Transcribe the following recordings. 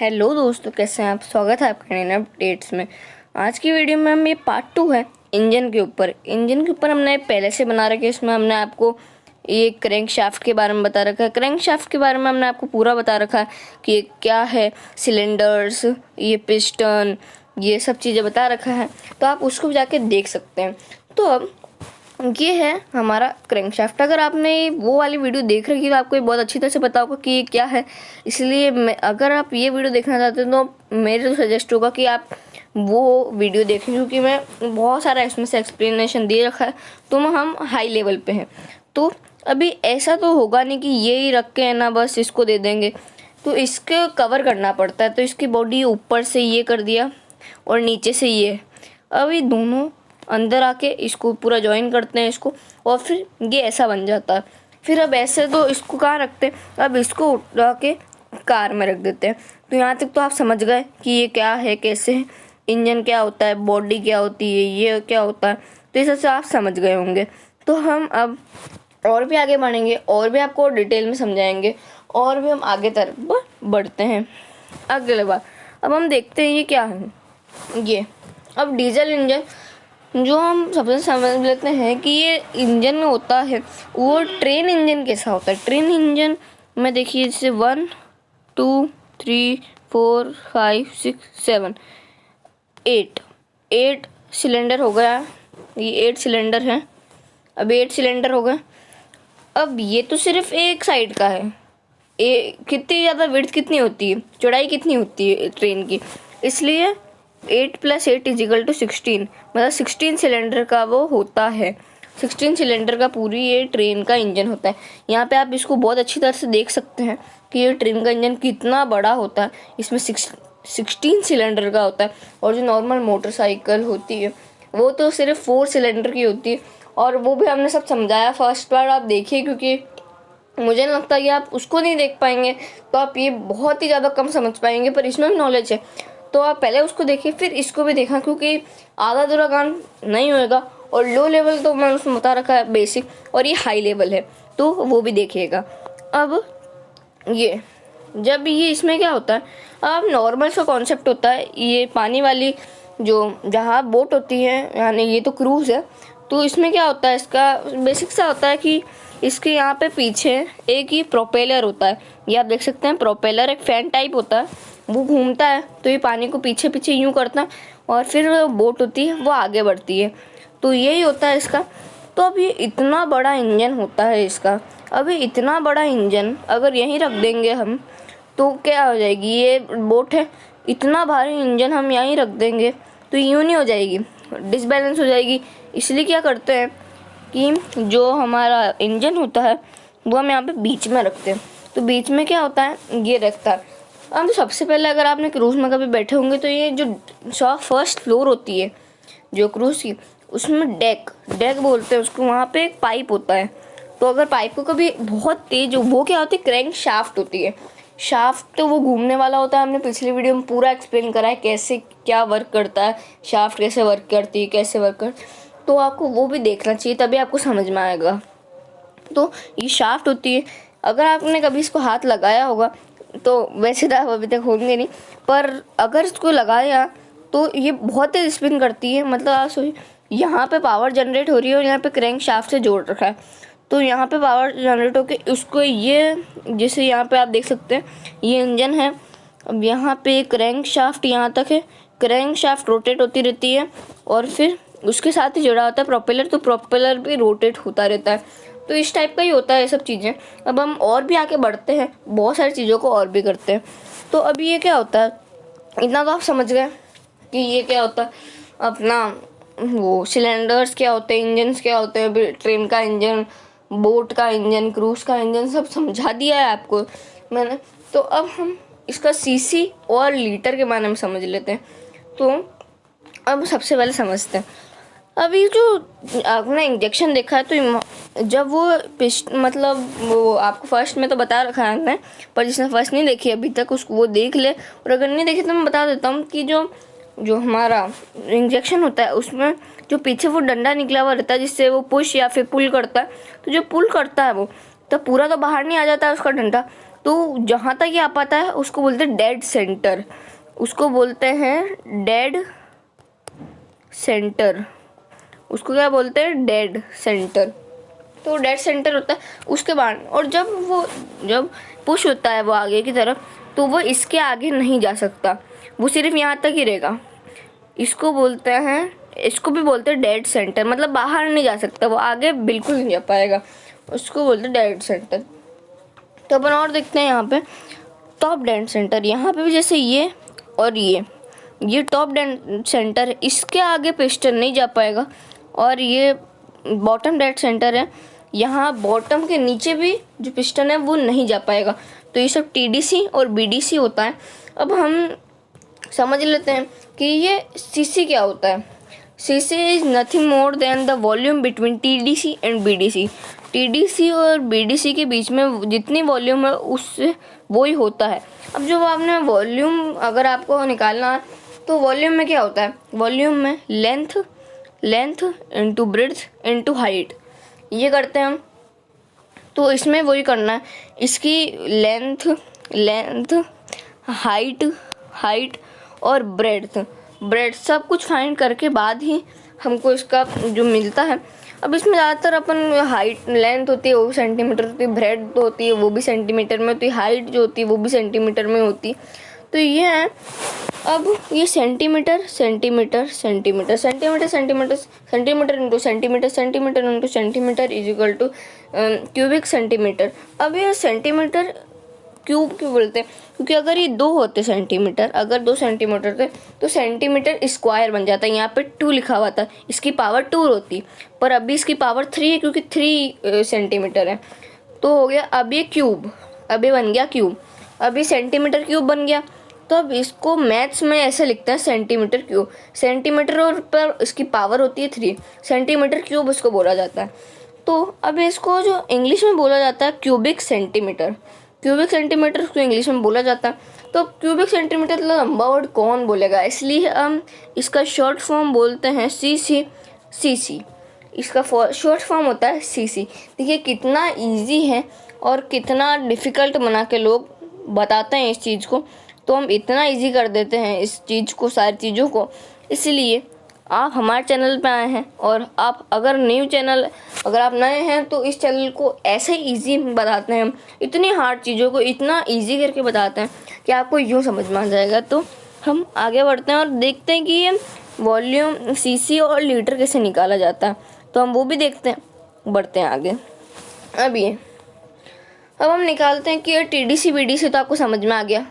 Hello दोस्तों, कैसे हैं आप। स्वागत है आपका नए अपडेट्स में। आज की वीडियो में हम ये पार्ट 2 है इंजन के ऊपर हमने पहले से बना रखे। इसमें हमने आपको ये क्रैंक शाफ्ट के बारे में बता रखा है। क्रैंक शाफ्ट के बारे में हमने आपको पूरा बता रखा है कि ये क्या है, सिलेंडर्स, ये पिस्टन, ये सब चीज़ें बता रखा है, तो आप उसको जाके देख सकते हैं। तो अब ये है हमारा क्रैंकशाफ्ट। अगर आपने वो वाली वीडियो देख रखी तो आपको ये बहुत अच्छी तरह से पता होगा कि ये क्या है। इसलिए अगर आप ये वीडियो देखना चाहते हैं तो मेरे तो सजेस्ट होगा कि आप वो वीडियो देखें, क्योंकि मैं बहुत सारा इसमें से एक्सप्लेनेशन दे रखा है। तो हम हाई लेवल पे हैं, तो अभी ऐसा तो होगा नहीं कि ये ही रख के है ना बस इसको दे देंगे, तो इसको कवर करना पड़ता है। तो इसकी बॉडी ऊपर से ये कर दिया और नीचे से ये, अब ये दोनों अंदर आके इसको पूरा ज्वाइन करते हैं इसको, और फिर ये ऐसा बन जाता है। फिर अब ऐसे तो इसको कहाँ रखते हैं, अब इसको उठा के कार में रख देते हैं। तो यहाँ तक तो आप समझ गए कि ये क्या है, कैसे है, इंजन क्या होता है, बॉडी क्या होती है, ये क्या होता है। तो इस से आप समझ गए होंगे। तो हम अब और भी आगे बढ़ेंगे और भी आपको डिटेल में समझाएंगे और भी हम आगे तरफ बढ़ते हैं। अगले बार अब हम देखते हैं ये क्या है। ये अब डीजल इंजन जो हम सबसे समझ लेते हैं कि ये इंजन में होता है, वो ट्रेन इंजन कैसा होता है। ट्रेन इंजन में देखिए जैसे 1 2 3 4 5 6 7 8 सिलेंडर हो गया। ये 8 सिलेंडर हैं। अब 8 सिलेंडर हो गए। अब ये तो सिर्फ एक साइड का है। कितनी ज़्यादा विड्थ कितनी होती है, चौड़ाई कितनी होती है ट्रेन की, इसलिए 8 + 8 = 16, मतलब 16 सिलेंडर का वो होता है। 16 सिलेंडर का पूरी ये ट्रेन का इंजन होता है। यहाँ पे आप इसको बहुत अच्छी तरह से देख सकते हैं कि ये ट्रेन का इंजन कितना बड़ा होता है। इसमें 16 सिलेंडर का होता है, और जो नॉर्मल मोटरसाइकिल होती है वो तो सिर्फ 4 सिलेंडर की होती है। और वो भी हमने सब समझाया, फर्स्ट बार आप देखिए, क्योंकि मुझे नहीं लगता कि आप उसको नहीं देख पाएंगे तो आप ये बहुत ही ज़्यादा कम समझ पाएंगे, पर इसमें भी नॉलेज है। तो आप पहले उसको देखिए फिर इसको भी देखा, क्योंकि आधा अधूरा काम नहीं होएगा। और लो लेवल तो मैंने उसमें बता रखा है बेसिक, और ये हाई लेवल है तो वो भी देखिएगा। अब ये जब ये इसमें क्या होता है, अब नॉर्मल सा कॉन्सेप्ट होता है। ये पानी वाली जो जहाँ बोट होती है, यानी ये तो क्रूज़ है, तो इसमें क्या होता है, इसका बेसिक सा होता है कि इसके यहाँ पे पीछे एक ही प्रोपेलर होता है। ये आप देख सकते हैं, प्रोपेलर एक फैन टाइप होता है, वो घूमता है तो ये पानी को पीछे पीछे यूं करता है, और फिर बोट होती है वो आगे बढ़ती है। तो यही होता है इसका। तो अब ये इतना बड़ा इंजन होता है इसका। अभी इतना बड़ा इंजन अगर यहीं रख देंगे हम तो क्या हो जाएगी, ये बोट है, इतना भारी इंजन हम यहीं रख देंगे तो यूँ नहीं हो जाएगी, डिसबैलेंस हो जाएगी। इसलिए क्या करते हैं कि जो हमारा इंजन होता है वो हम यहाँ पे बीच में रखते हैं। तो बीच में क्या होता है, ये रखता है। अब तो सबसे पहले अगर आपने क्रूज़ में कभी बैठे होंगे तो ये जो फर्स्ट फ्लोर होती है जो क्रूज़ की, उसमें डेक बोलते हैं उसको, वहाँ पे एक पाइप होता है। तो अगर पाइप को कभी बहुत तेज, वो क्या होती है, क्रैंक शाफ्ट होती है। शाफ्ट तो वो घूमने वाला होता है, हमने पिछली वीडियो में पूरा एक्सप्लेन करा है कैसे क्या वर्क करता है, शाफ्ट कैसे वर्क करती है, कैसे वर्क कर, तो आपको वो भी देखना चाहिए, तभी आपको समझ में आएगा। तो ये शाफ्ट होती है। अगर आपने कभी इसको हाथ लगाया होगा तो वैसे तो आप अभी तक होंगे नहीं, पर अगर इसको लगाया तो ये बहुत तेज स्पिन करती है। मतलब आप सोचिए, यहाँ पे पावर जनरेट हो रही है और यहाँ पे क्रैंक शाफ्ट से जोड़ रखा है, तो यहाँ पे पावर जनरेट होकर उसको ये, जैसे यहाँ पे आप देख सकते हैं ये इंजन है। अब यहाँ पे क्रैंक शाफ्ट यहाँ तक है, क्रैंक शाफ्ट रोटेट होती रहती है, और फिर उसके साथ ही जुड़ा होता है प्रोपेलर, तो प्रोपेलर भी रोटेट होता रहता है। तो इस टाइप का ही होता है ये सब चीज़ें। अब हम और भी आगे बढ़ते हैं, बहुत सारी चीज़ों को और भी करते हैं। तो अभी ये क्या होता है, इतना तो आप समझ गए कि ये क्या होता है अपना, वो सिलेंडर्स क्या होते हैं, इंजन्स क्या होते हैं, ट्रेन का इंजन, बोट का इंजन, क्रूज़ का इंजन, सब समझा दिया है आपको मैंने। तो अब हम इसका सीसी और लीटर के बारे में समझ लेते हैं। तो अब सबसे पहले समझते हैं, अभी जो आपने इंजेक्शन देखा है, तो जब वो मतलब वो आपको फर्स्ट में तो बता रखा है हमने, पर जिसने फर्स्ट नहीं देखी अभी तक उसको वो देख ले, और अगर नहीं देखी तो मैं बता देता हूँ कि जो हमारा इंजेक्शन होता है उसमें जो पीछे वो डंडा निकला हुआ रहता है जिससे वो पुश या फिर पुल करता है, तो जो पुल करता है वो तो पूरा तो बाहर नहीं आ जाता है उसका डंडा, तो जहाँ तक ये आ पाता है उसको बोलते हैं डेड सेंटर, उसको बोलते हैं डेड सेंटर, उसको क्या बोलते हैं, डेड सेंटर। तो डेड सेंटर होता है उसके बाद, और जब पुश होता है वो आगे की तरफ, तो वो इसके आगे नहीं जा सकता, वो सिर्फ यहाँ तक ही रहेगा। इसको बोलते हैं, इसको भी बोलते हैं डेड सेंटर, मतलब बाहर नहीं जा सकता, वो आगे बिल्कुल नहीं जा पाएगा, उसको बोलते हैं डेड सेंटर। तो अपन और देखते हैं यहाँ पे टॉप डेड सेंटर। यहाँ पे भी जैसे ये और ये टॉप डेड सेंटर है, इसके आगे पिस्टन नहीं जा पाएगा। और ये बॉटम डेड सेंटर है, यहाँ बॉटम के नीचे भी जो पिस्टन है वो नहीं जा पाएगा। तो ये सब TDC और BDC होता है। अब हम समझ लेते हैं कि ये CC क्या होता है। CC is nothing more than the volume between TDC and BDC। TDC और BDC के बीच में जितनी वॉल्यूम है उससे वो ही होता है। अब जो आपने वॉल्यूम अगर आपको निकालना है तो वॉल्यूम में क्या होता है, वॉल्यूम में length into breadth into height, ये करते हैं हम। तो इसमें वही करना है, इसकी लेंथ हाइट और ब्रेड्थ सब कुछ फाइंड करके बाद ही हमको इसका जो मिलता है। अब इसमें ज़्यादातर अपन हाइट लेंथ होती है वो भी सेंटीमीटर होती है, ब्रेड्थ होती है वो भी सेंटीमीटर में होती है, हाइट जो होती है वो भी सेंटीमीटर में होती है। तो ये है। अब ये centimetre into centimetre is equal to cubic centimetre. अब ये सेंटीमीटर क्यूब क्यों बोलते हैं, क्योंकि अगर ये 2 होते सेंटीमीटर, अगर 2 सेंटीमीटर थे तो सेंटीमीटर स्क्वायर बन जाता है। यहाँ पे 2 लिखा हुआ था, इसकी पावर 2 होती, पर अभी इसकी पावर 3 है क्योंकि 3 सेंटीमीटर है। तो हो गया, अब ये क्यूब, अभी बन गया क्यूब, अभी सेंटीमीटर क्यूब बन गया। तो अब इसको मैथ्स में ऐसे लिखते हैं सेंटीमीटर क्यूब, सेंटीमीटर और पर इसकी पावर होती है 3, सेंटीमीटर क्यूब उसको बोला जाता है। तो अब इसको जो इंग्लिश में बोला जाता है क्यूबिक सेंटीमीटर उसको इंग्लिश में बोला जाता है। तो क्यूबिक सेंटीमीटर मतलब लंबा वर्ड कौन बोलेगा, इसलिए हम इसका शॉर्ट फॉर्म बोलते हैं CC। इसका शॉर्ट फॉर्म होता है CC। देखिए कितना इजी है और कितना डिफ़िकल्ट बना के लोग बताते हैं इस चीज़ को, तो हम इतना इजी कर देते हैं इस चीज़ को, सारी चीज़ों को। इसलिए आप हमारे चैनल पे आए हैं, और आप अगर आप नए हैं तो इस चैनल को ऐसे इजी बताते हैं हम, इतनी हार्ड चीज़ों को इतना इजी करके बताते हैं कि आपको यूँ समझ में आ जाएगा। तो हम आगे बढ़ते हैं और देखते हैं कि ये वॉल्यूम CC और लीटर कैसे निकाला जाता है, तो हम वो भी देखते हैं, बढ़ते हैं आगे। अब हम निकालते हैं कि ये TDC BDC तो आपको समझ में आ गया,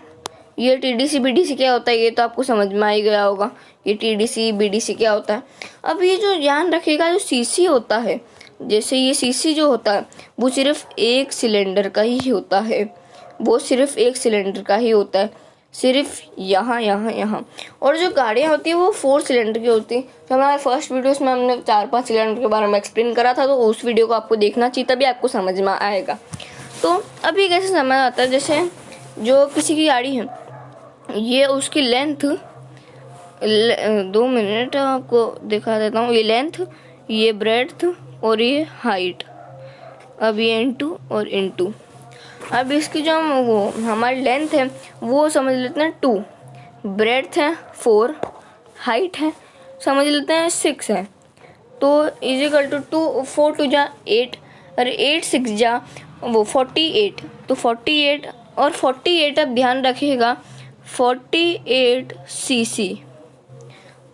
ये TDC BDC क्या होता है ये तो आपको समझ में आ ही गया होगा, ये TDC BDC क्या होता है। अब ये जो ध्यान रखिएगा, जो CC होता है, जैसे ये CC जो होता है वो सिर्फ एक सिलेंडर का ही होता है, वो सिर्फ एक सिलेंडर का ही होता है, सिर्फ यहाँ। और जो गाड़ियाँ होती है वो 4 सिलेंडर की होती है। तो हमारे फर्स्ट वीडियोस में हमने 4-5 सिलेंडर के बारे में एक्सप्लेन करा था, तो उस वीडियो को आपको देखना चाहिए, तभी आपको समझ में आएगा। तो अभी कैसे समझ आता है, जैसे जो किसी की गाड़ी है, ये उसकी लेंथ 2 मिनट आपको दिखा देता हूँ, ये लेंथ, ये ब्रेड्थ और ये हाइट, अब ये इंटू और इंटू। अब इसकी जो हमारी लेंथ है वो समझ लेते हैं 2, ब्रेड्थ है 4, हाइट है समझ लेते हैं 6 है। तो इजिकल टू 2 4 2 जा 8 और 8 6 जा वो 48। तो 48 और 48 अब ध्यान रखिएगा 48 CC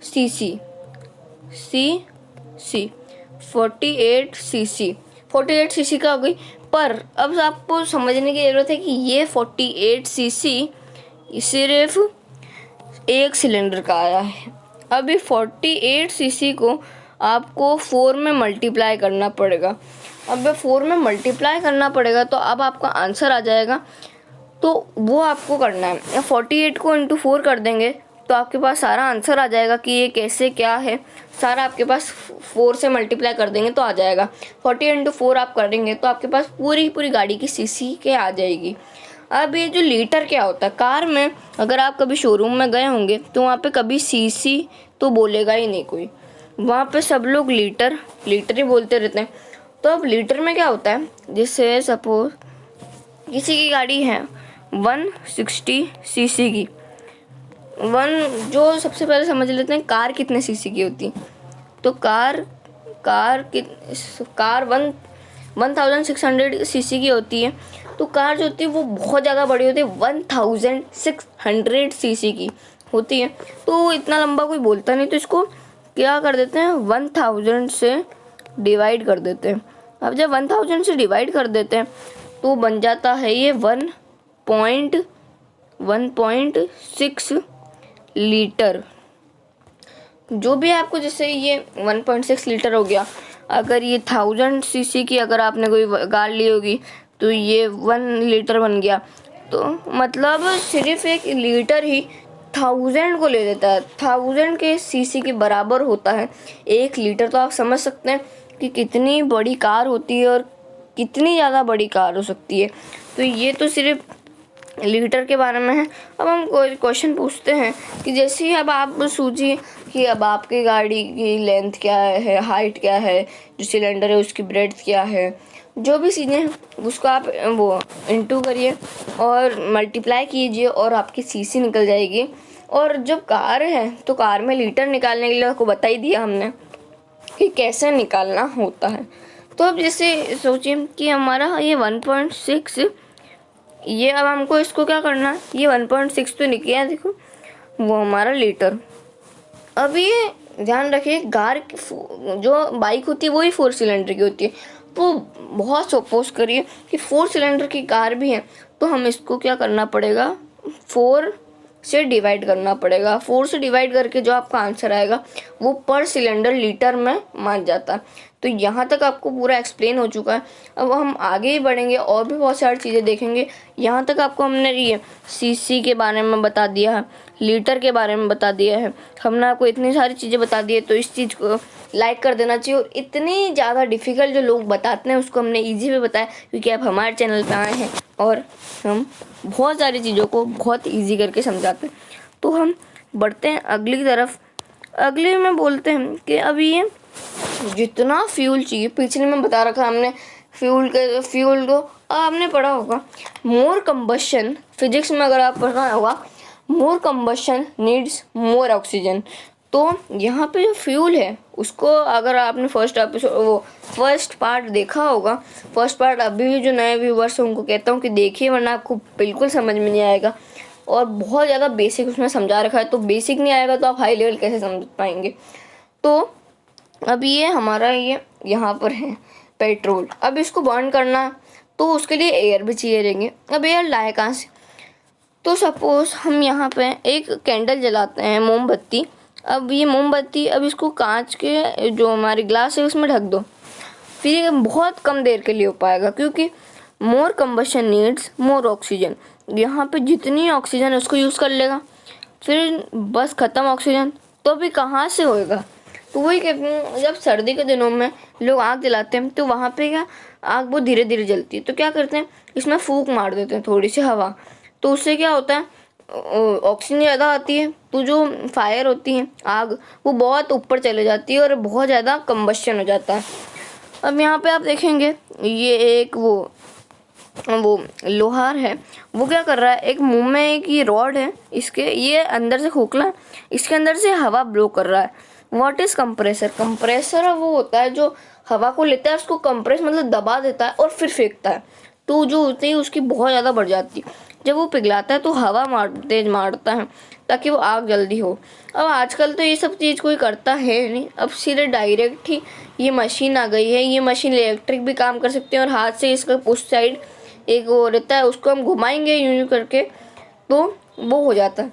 48 CC का हो गई। पर अब आपको समझने की ज़रूरत है कि ये 48 CC सिर्फ एक सिलेंडर का आया है। अभी 48 CC को आपको 4 में मल्टीप्लाई करना पड़ेगा। अब 4 में मल्टीप्लाई करना पड़ेगा तो अब आपका आंसर आ जाएगा, तो वो आपको करना है। 48 को इंटू 4 कर देंगे तो आपके पास सारा आंसर आ जाएगा कि ये कैसे क्या है, सारा आपके पास 4 से मल्टीप्लाई कर देंगे तो आ जाएगा। 48 इंटू 4 आप करेंगे तो आपके पास पूरी गाड़ी की CC के आ जाएगी। अब ये जो लीटर क्या होता है, कार में अगर आप कभी शोरूम में गए होंगे तो वहाँ पे कभी CC तो बोलेगा ही नहीं कोई, वहाँ पे सब लोग लीटर ही बोलते रहते हैं। तो अब लीटर में क्या होता है, जैसे सपोज किसी की गाड़ी है 160 सीसी की, जो सबसे पहले समझ लेते हैं कार कितने सीसी की होती। तो कार 1600 सीसी की होती है। तो कार जो होती है वो बहुत ज़्यादा बड़ी होती है, 1600 सीसी की होती है। तो इतना लंबा कोई बोलता नहीं, तो इसको क्या कर देते हैं 1000 से डिवाइड कर देते हैं। अब जब 1000 से डिवाइड कर देते हैं तो बन जाता है ये 1.6 लीटर। जो भी आपको, जैसे ये 1.6 लीटर हो गया। अगर ये 1000 सीसी की अगर आपने कोई गाड़ी ली होगी तो ये 1 लीटर बन गया। तो मतलब सिर्फ 1 लीटर ही 1000 को ले लेता है, 1000 के सीसी के बराबर होता है 1 लीटर। तो आप समझ सकते हैं कि कितनी बड़ी कार होती है और कितनी ज़्यादा बड़ी कार हो सकती है। तो ये तो सिर्फ लीटर के बारे में है। अब हम कोई क्वेश्चन पूछते हैं कि जैसे ही अब आप सोचिए कि अब आपकी गाड़ी की लेंथ क्या है, हाइट क्या है, जो सिलेंडर है उसकी ब्रेड्थ क्या है, जो भी चीज़ें हैं उसको आप वो इंटू करिए और मल्टीप्लाई कीजिए और आपकी सीसी निकल जाएगी। और जब कार है तो कार में लीटर निकालने के लिए आपको बता ही दिया हमने कि कैसे निकालना होता है। तो अब जैसे सोचिए कि हमारा ये 1.6, ये अब हमको इसको क्या करना है, ये 1.6 तो निकला है, देखो वो हमारा लीटर। अब ये ध्यान रखिए कार जो बाइक होती है वही 4 सिलेंडर की होती है। तो बहुत सपोज करिए कि 4 सिलेंडर की कार भी है, तो हम इसको क्या करना पड़ेगा 4 से डिवाइड करना पड़ेगा। 4 से डिवाइड करके जो आपका आंसर आएगा वो पर सिलेंडर लीटर में मान जाता है। तो यहाँ तक आपको पूरा एक्सप्लेन हो चुका है। अब हम आगे ही बढ़ेंगे और भी बहुत सारी चीज़ें देखेंगे। यहाँ तक आपको हमने ये सीसी के बारे में बता दिया है, लीटर के बारे में बता दिया है, हमने आपको इतनी सारी चीज़ें बता दी है। तो इस चीज़ को लाइक कर देना चाहिए। और इतनी ज़्यादा डिफ़िकल्ट जो लोग बताते हैं उसको हमने ईजी में बताया, क्योंकि आप हमारे चैनल पर आए हैं और हम बहुत सारी चीज़ों को बहुत ईजी करके समझाते हैं। तो हम बढ़ते हैं अगली की तरफ। अगले में बोलते हैं कि अभी ये जितना फ्यूल चाहिए, पिछले में बता रखा हमने फ्यूल को आपने पढ़ा होगा मोर कंबशन, फिजिक्स में अगर आप पढ़ा होगा मोर कंबशन नीड्स मोर ऑक्सीजन। तो यहाँ पे जो फ्यूल है उसको अगर आपने फर्स्ट पार्ट देखा होगा, फर्स्ट पार्ट अभी भी जो नए व्यूवर्स हैं उनको कहता हूँ कि देखिए, वरना आपको बिल्कुल समझ में नहीं आएगा और बहुत ज़्यादा बेसिक उसमें समझा रखा है। तो बेसिक नहीं आएगा तो आप हाई लेवल कैसे समझ पाएंगे। तो अब ये हमारा ये यहाँ पर है पेट्रोल। अब इसको बर्न करना है तो उसके लिए एयर भी चाहिए रहेंगे। अब एयर लाए कहाँ से? तो सपोज हम यहाँ पे एक कैंडल जलाते हैं, मोमबत्ती। अब ये मोमबत्ती, अब इसको कांच के जो हमारी ग्लास है उसमें ढक दो, फिर ये बहुत कम देर के लिए हो पाएगा, क्योंकि मोर कंबशन नीड्स मोर ऑक्सीजन। यहाँ पे जितनी ऑक्सीजन है उसको यूज़ कर लेगा, फिर बस ख़त्म ऑक्सीजन, तो अभी कहाँ से होएगा? तो वही कहते हैं, जब सर्दी के दिनों में लोग आग जलाते हैं तो वहाँ पे क्या आग बहुत धीरे धीरे जलती है। तो क्या करते हैं, इसमें फूंक मार देते हैं थोड़ी सी हवा। तो उससे क्या होता है, ऑक्सीजन ज़्यादा आती है, तो जो फायर होती है आग वो बहुत ऊपर चले जाती है और बहुत ज़्यादा कंबशन हो जाता है। अब यहाँ पे आप देखेंगे ये एक वो लोहार है, वो क्या कर रहा है, एक मुंह में एक ये रॉड है, इसके ये अंदर से खोखला, इसके अंदर से हवा ब्लो कर रहा है। What is compressor? कंप्रेसर वो होता है जो हवा को लेता है, उसको कंप्रेस मतलब दबा देता है और फिर फेंकता है। तो जो होती है उसकी बहुत ज़्यादा बढ़ जाती है। जब वो पिघलाता है तो हवा तेज मारता है ताकि वो आग जल्दी हो। अब आजकल तो ये सब चीज़ कोई करता है नहीं, अब सीधे डायरेक्ट ही ये मशीन आ गई है। ये मशीन इलेक्ट्रिक भी काम कर सकते हैं और हाथ से इसका उस साइड एक वो रहता है, उसको हम घुमाएंगे यूं करके तो वो हो जाता है।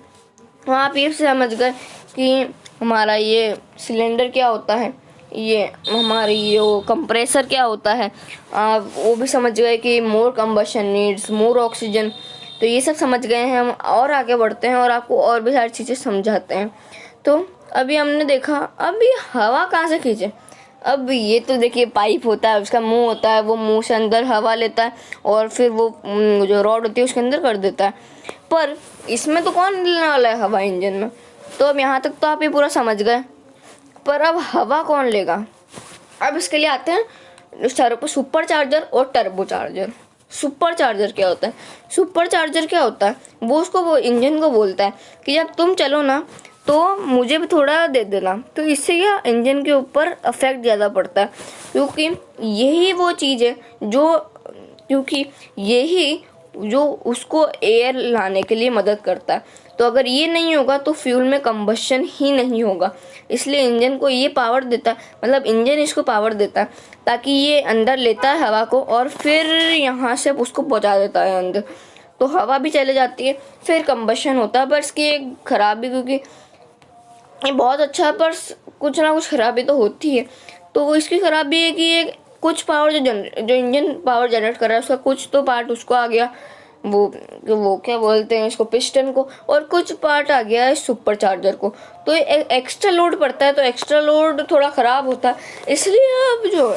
वहाँ आप ये समझ गए कि हमारा ये सिलेंडर क्या होता है, ये हमारी ये वो कंप्रेसर क्या होता है। वो भी समझ गए कि मोर कंबशन नीड्स मोर ऑक्सीजन। तो ये सब समझ गए हैं हम, और आगे बढ़ते हैं और आपको और भी सारी चीज़ें समझाते हैं। तो अभी हमने देखा, अभी हवा कहाँ से खींचे? अब ये तो देखिए पाइप होता है, उसका मुंह होता है, वो मुंह से अंदर हवा लेता है और फिर वो जो रॉड होती है उसके अंदर कर देता है। पर इसमें तो कौन लेने वाला है हवा इंजन में? तो अब यहाँ तक तो आप ये पूरा समझ गए, पर अब हवा कौन लेगा? अब इसके लिए आते हैं सुपर चार्जर और टर्बो चार्जर। सुपर चार्जर क्या होता है? सुपर चार्जर क्या होता है? वो इंजन को बोलता है कि जब तुम चलो ना तो मुझे भी थोड़ा दे देना। तो इससे क्या इंजन के ऊपर इफेक्ट ज़्यादा पड़ता है, क्योंकि यही वो चीज़ है जो उसको एयर लाने के लिए मदद करता है। तो अगर ये नहीं होगा तो फ्यूल में कंबशन ही नहीं होगा। इसलिए इंजन को ये पावर देता है, मतलब इंजन इसको पावर देता है ताकि ये अंदर लेता है हवा को और फिर यहाँ से उसको पहुँचा देता है अंदर। तो हवा भी चले जाती है, फिर कंबशन होता है। पर इसकी एक खराबी, क्योंकि ये बहुत अच्छा है पर कुछ ना कुछ खराबी तो होती है। तो इसकी खराबी है कि ये कुछ पावर जो इंजन पावर जनरेट कर रहा है उसका कुछ तो पार्ट उसको आ गया, वो क्या बोलते हैं इसको, पिस्टन को, और कुछ पार्ट आ गया है सुपर चार्जर को। तो एक्स्ट्रा लोड पड़ता है, तो एक्स्ट्रा लोड थोड़ा ख़राब होता है। इसलिए अब जो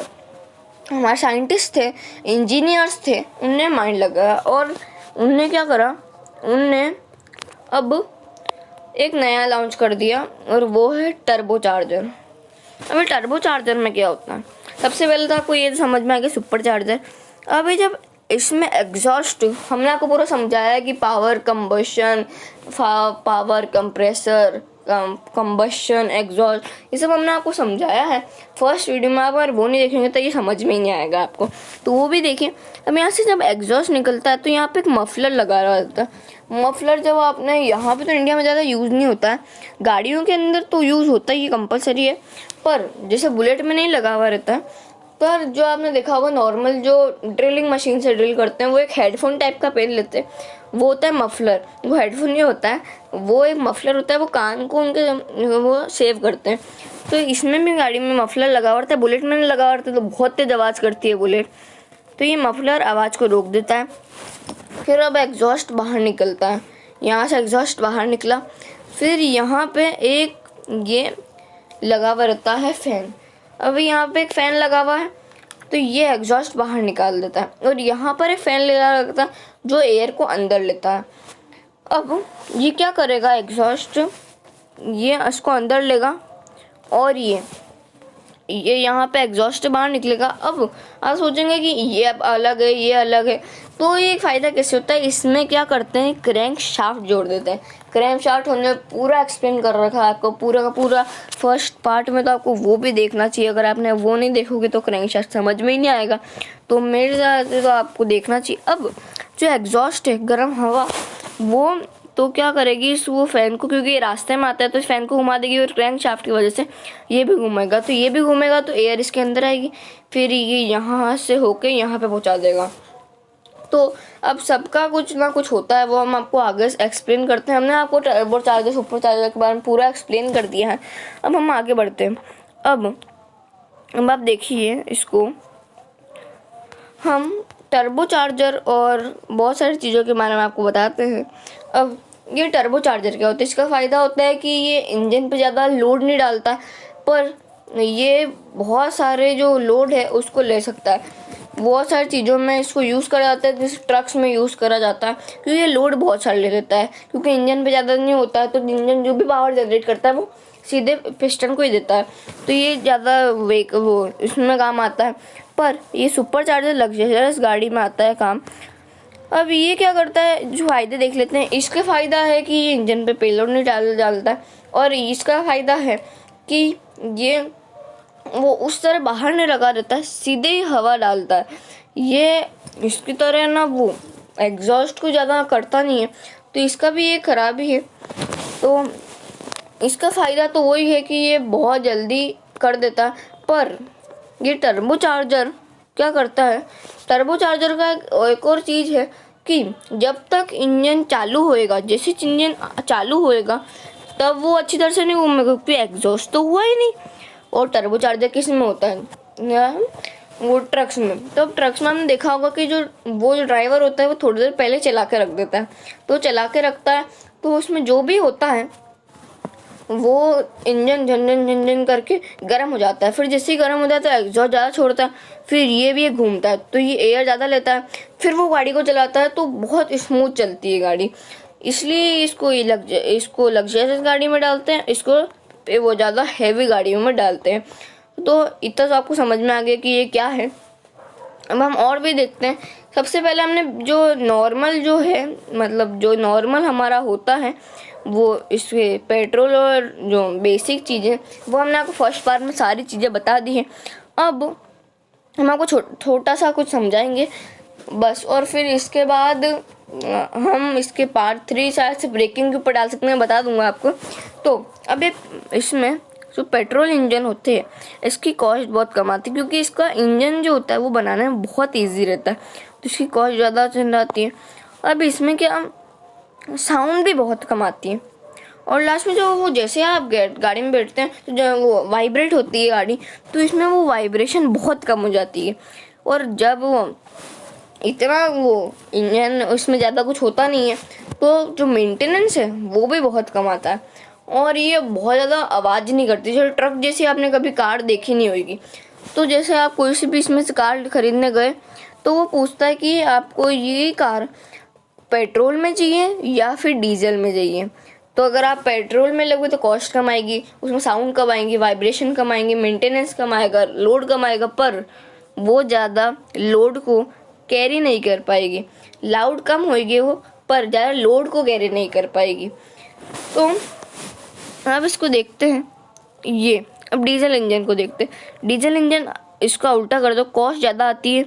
हमारे साइंटिस्ट थे, इंजीनियर्स थे, उनने माइंड लगाया और उनने क्या करा, उनने अब एक नया लॉन्च कर दिया और वो है टर्बो चार्जर। अभी टर्बो चार्जर में क्या होता है? सबसे पहले तो आपको ये समझ में आ गया सुपर चार्जर। अभी जब इसमें एग्जॉस्ट, हमने आपको पूरा समझाया है कि power combustion, power compressor, combustion, exhaust, ये सब हमने आपको समझाया है फर्स्ट वीडियो में। आप अगर वो नहीं देखेंगे तो ये समझ में ही नहीं आएगा आपको, तो वो भी देखिए। अब यहाँ से जब एग्जॉस्ट निकलता है तो यहाँ पे एक मफलर लगा रहा होता है। मफलर जब आपने यहाँ पे, तो इंडिया में ज़्यादा यूज़ नहीं होता है, गाड़ियों के अंदर तो यूज़ होता है, ये कंपलसरी है, पर जैसे बुलेट में नहीं लगा हुआ रहता है। पर जो आपने देखा होगा नॉर्मल जो ड्रिलिंग मशीन से ड्रिल करते हैं वो एक हेडफोन टाइप का पहन लेते हैं, वो होता है मफलर। वो हेडफोन नहीं होता है, वो एक मफलर होता है, वो कान को उनके वो सेव करते हैं। तो इसमें भी गाड़ी में मफलर लगा हुआ रहता है, बुलेट में नहीं लगा हुआ रहता है, तो बहुत तेज आवाज़ करती है बुलेट। तो ये मफलर आवाज़ को रोक देता है। फिर अब एग्जॉस्ट बाहर निकलता है, यहाँ से एग्जॉस्ट बाहर निकला, फिर यहाँ पे एक ये लगा हुआ रहता है फैन। अभी यहाँ पे एक फ़ैन लगा हुआ है तो ये एग्जॉस्ट बाहर निकाल देता है, और यहाँ पर एक फ़ैन लगा रहता है जो एयर को अंदर लेता है। अब ये क्या करेगा एग्जॉस्ट, ये इसको अंदर लेगा और ये यहाँ पे एग्जॉस्ट बाहर निकलेगा। अब आप सोचेंगे कि ये अब अलग है, ये अलग है, तो ये फ़ायदा कैसे होता है? इसमें क्या करते हैं, क्रैंक शाफ्ट जोड़ देते हैं। क्रैंक शाफ्ट हमने पूरा एक्सप्लेन कर रखा है आपको, पूरा का पूरा फर्स्ट पार्ट में, तो आपको वो भी देखना चाहिए। अगर आपने वो नहीं देखोगे तो क्रैंक शाफ्ट समझ में ही नहीं आएगा, तो मेरे हिसाब से तो आपको देखना चाहिए। अब जो एग्जॉस्ट है, गर्म हवा, वो तो क्या करेगी वो फ़ैन को, क्योंकि ये रास्ते में आता है तो इस फ़ैन को घुमा देगी, और क्रैंक शाफ्ट की वजह से ये भी घूमेगा, तो ये भी घूमेगा तो एयर इसके अंदर आएगी, फिर ये यहाँ से होके यहाँ पे पहुँचा देगा। तो अब सबका कुछ ना कुछ होता है, वो हम आपको आगे एक्सप्लेन करते हैं। हमने आपको टर्बो चार्जर, सुपर चार्जर के बारे में पूरा एक्सप्लेन कर दिया है। अब हम आगे बढ़ते हैं। अब आप देखिए इसको, हम टर्बो चार्जर और बहुत सारी चीज़ों के बारे में आपको बताते हैं। अब ये टर्बो चार्जर क्या होता है? इसका फ़ायदा होता है कि ये इंजन पे ज़्यादा लोड नहीं डालता, पर ये बहुत सारे जो लोड है उसको ले सकता है। बहुत सारी चीज़ों में इसको यूज़ करा जाता है, जैसे ट्रक्स में यूज़ करा जाता है, क्योंकि ये लोड बहुत सारा ले लेता है, क्योंकि इंजन पे ज़्यादा नहीं होता है, तो इंजन जो भी पावर जनरेट करता है वो सीधे पिस्टन को ही देता है, तो ये ज़्यादा वो इसमें काम आता है। पर ये सुपर चार्जर लग्जरियस गाड़ी में आता है काम। अब ये क्या करता है, जो फ़ायदे देख लेते हैं। इसका फ़ायदा है कि ये इंजन पे पेलोड नहीं डालता है, और इसका फ़ायदा है कि ये वो उस तरह बाहर नहीं लगा रहता है, सीधे ही हवा डालता है। ये इसकी तरह ना वो एग्जॉस्ट को ज़्यादा करता नहीं है, तो इसका भी एक खराबी है। तो इसका फ़ायदा तो वही है कि ये बहुत जल्दी कर देता है। पर ये टर्बो चार्जर क्या करता है, टर्बो चार्जर का एक और चीज़ है कि जब तक इंजन चालू होएगा, जैसे इंजन चालू होएगा तब वो अच्छी तरह से नहीं घूमेगा, क्योंकि एग्जॉस्ट तो हुआ ही नहीं। और टर्बो चार्जर किस में होता है, वो ट्रक्स में। तो ट्रक्स में हमने देखा होगा कि वो जो ड्राइवर होता है वो थोड़ी देर पहले चला के रख देता है, तो चला के रखता है, तो उसमें जो भी होता है वो इंजन झन झन झन करके गर्म हो जाता है। फिर जैसे ही गर्म हो जाता है एग्जॉस्ट ज़्यादा छोड़ता है, फिर ये भी घूमता है, तो ये एयर ज़्यादा लेता है, फिर वो गाड़ी को चलाता है, तो बहुत स्मूथ चलती है गाड़ी। इसलिए इसको लग्जरियस गाड़ी में डालते हैं, इसको वो ज़्यादा हैवी गाड़ियों में डालते हैं। तो इतना तो आपको समझ में आ गया कि ये क्या है। अब हम और भी देखते हैं सबसे पहले हमने जो नॉर्मल जो है, मतलब जो नॉर्मल हमारा होता है वो इसके पेट्रोल और जो बेसिक चीज़ें वो हमने आपको फर्स्ट पार्ट में सारी चीज़ें बता दी हैं। अब हम आपको छोटा सा कुछ समझाएंगे बस, और फिर इसके बाद हम इसके पार्ट 3 शायद से ब्रेकिंग के ऊपर डाल सकते हैं, बता दूंगा आपको। तो अब इसमें जो पेट्रोल इंजन होते हैं इसकी कॉस्ट बहुत कम आती है, क्योंकि इसका इंजन जो होता है वो बनाने में बहुत ईजी रहता है, तो इसकी कॉस्ट ज़्यादा चल जाती है। अब इसमें क्या साउंड भी बहुत कम आती है, और लास्ट में जो वो जैसे आप गाड़ी में बैठते हैं तो जो वो वाइब्रेट होती है गाड़ी, तो इसमें वो वाइब्रेशन बहुत कम हो जाती है। और जब वो इतना वो इंजन उसमें ज़्यादा कुछ होता नहीं है तो जो मेंटेनेंस है वो भी बहुत कम आता है, और ये बहुत ज़्यादा आवाज़ नहीं करती। जैसे ट्रक जैसी आपने कभी कार देखी नहीं होगी, तो जैसे आप कोई सी भी इसमें से कार खरीदने गए तो वो पूछता है कि आपको ये कार पेट्रोल में चाहिए या फिर डीजल में चाहिए। तो अगर आप पेट्रोल में लोगे तो कॉस्ट कम आएगी, उसमें साउंड कम आएंगी, वाइब्रेशन कम आएंगे, मेंटेनेंस कम आएगा, लोड कम आएगा, पर वो ज़्यादा लोड को कैरी नहीं कर पाएगी। लाउड कम होगी वो, पर ज़्यादा लोड को कैरी नहीं कर पाएगी। तो अब इसको देखते हैं, ये अब डीजल इंजन को देखते हैं। डीजल इंजन इसका उल्टा कर दो, कॉस्ट ज़्यादा आती है,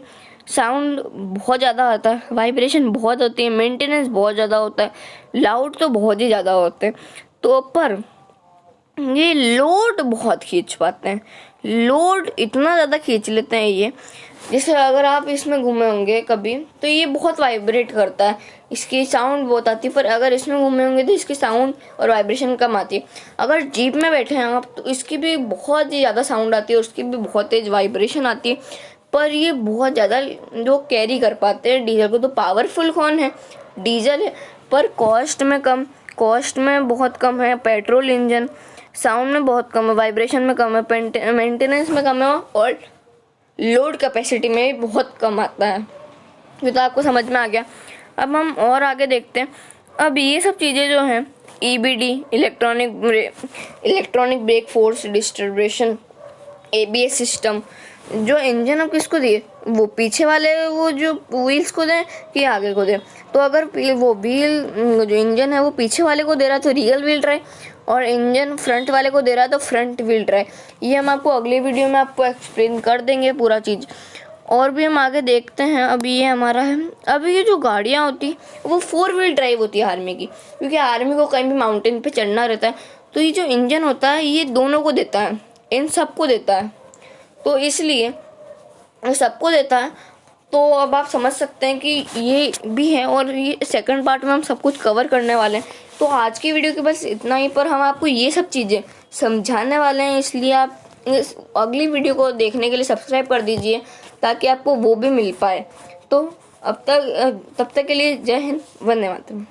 साउंड बहुत ज़्यादा आता है, वाइब्रेशन बहुत होती है, मेंटेनेंस बहुत ज़्यादा होता है, लाउड तो बहुत ही ज़्यादा होते हैं। तो पर ये लोड बहुत खींच पाते हैं, लोड इतना ज़्यादा खींच लेते हैं ये, जैसे अगर आप इसमें घूमे होंगे कभी तो ये बहुत वाइब्रेट करता है, इसकी साउंड बहुत आती है, पर अगर इसमें घूमे होंगे तो इसकी साउंड और वाइब्रेशन कम आती है। अगर जीप में बैठे हैं आप तो इसकी भी बहुत ही ज़्यादा साउंड आती है, उसकी भी बहुत तेज वाइब्रेशन आती है, पर ये बहुत ज़्यादा जो कैरी कर पाते हैं डीजल को। तो पावरफुल कौन है? डीजल है, पर कॉस्ट में कम, कॉस्ट में बहुत कम है पेट्रोल इंजन, साउंड में बहुत कम है, वाइब्रेशन में कम है, मेंटेनेंस में कम है, और लोड कैपेसिटी में बहुत कम आता है। ये तो आपको समझ में आ गया। अब हम और आगे देखते हैं। अब ये सब चीज़ें जो हैं EBD, electronic brake force distribution, ABS system, जो इंजन अब किसको दिए, वो पीछे वाले वो जो व्हील्स को दें कि आगे को दें। तो अगर वो व्हील जो इंजन है वो पीछे वाले को दे रहा है तो रियल व्हील ड्राइव, और इंजन फ्रंट वाले को दे रहा है तो फ्रंट व्हील ड्राइव। ये हम आपको अगले वीडियो में आपको एक्सप्लेन कर देंगे पूरा चीज़। और भी हम आगे देखते हैं। अभी ये हमारा है, अभी ये जो गाड़ियाँ होती वो 4 व्हील ड्राइव होती है आर्मी की, क्योंकि आर्मी को कहीं भी माउंटेन पे चढ़ना रहता है, तो ये जो इंजन होता है ये दोनों को देता है, इन सबको देता है, तो इसलिए सबको देता है। तो अब आप समझ सकते हैं कि ये भी है, और ये सेकंड पार्ट में हम सब कुछ कवर करने वाले हैं। तो आज की वीडियो के बस इतना ही, पर हम आपको ये सब चीज़ें समझाने वाले हैं, इसलिए आप इस अगली वीडियो को देखने के लिए सब्सक्राइब कर दीजिए ताकि आपको वो भी मिल पाए। तो तब तक के लिए जय हिंद, वंदे मातरम।